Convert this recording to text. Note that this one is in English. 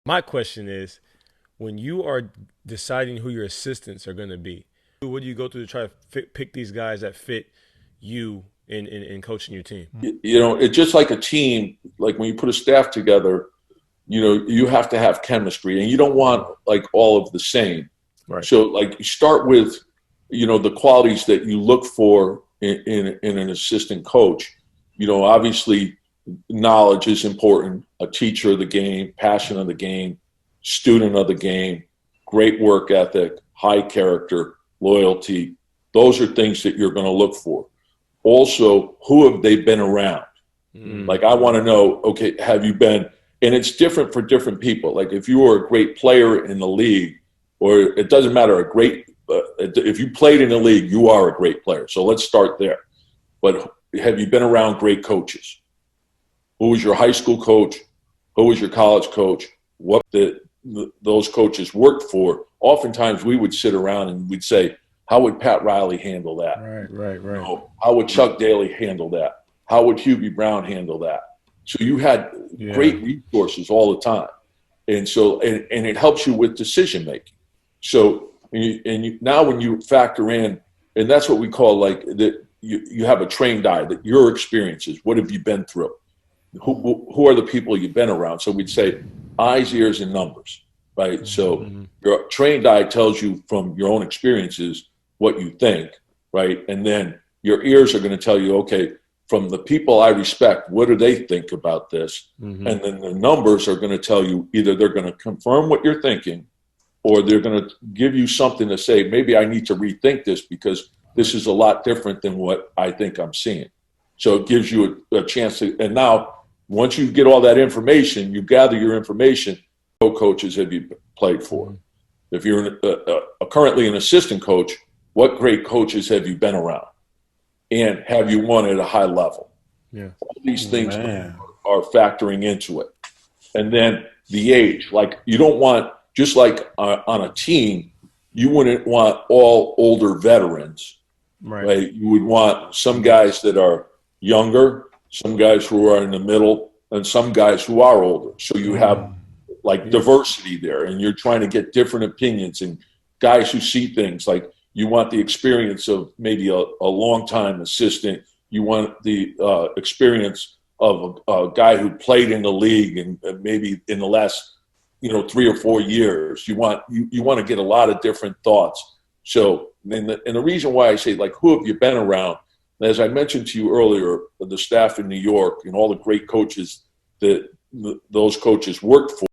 My question is, when you are deciding who your assistants are going to be, what do you go through to try to pick these guys that fit you in coaching your team? It's just like a team. Like when you put a staff together, you have to have chemistry, and you don't want like all of the same. Right. So like you start with, the qualities that you look for in an assistant coach. Obviously knowledge is important, a teacher of the game, passion of the game, student of the game, great work ethic, high character, loyalty. Those are things that you're going to look for. Also, who have they been around? Like I want to know, okay, have you been, and it's different for different people. Like if you were a great player in the league, or it doesn't matter, if you played in the league, you are a great player. So let's start there. But have you been around great coaches? Who was your high school coach? Who was your college coach? What those coaches worked for? Oftentimes we would sit around and we'd say, how would Pat Riley handle that? Right. How would Chuck Daly handle that? How would Hubie Brown handle that? So you had great resources all the time. And so, and it helps you with decision making. So, now when you factor in, and that's what we call like that, you have a trained eye, that your experiences, what have you been through? Who are the people you've been around? So we'd say eyes, ears, and numbers, right? So your trained eye tells you from your own experiences what you think, right? And then your ears are going to tell you, okay, from the people I respect, what do they think about this? And then the numbers are going to tell you, either they're going to confirm what you're thinking, or they're going to give you something to say, maybe I need to rethink this because this is a lot different than what I think I'm seeing. So it gives you a chance to, and now once you get all that information, you gather your information, what coaches have you played for? If you're currently an assistant coach, what great coaches have you been around? And have you won at a high level? Yeah. All these things are factoring into it. And then the age, like you don't want, just like on a team, you wouldn't want all older veterans, right? You would want some guys that are younger, some guys who are in the middle, and some guys who are older. So you have like diversity there, and you're trying to get different opinions and guys who see things. Like you want the experience of maybe a long-time assistant. You want the experience of a guy who played in the league and maybe in the last 3 or 4 years. You want to get a lot of different thoughts. So, and the reason why I say, like, who have you been around? As I mentioned to you earlier, the staff in New York and all the great coaches that those coaches worked for.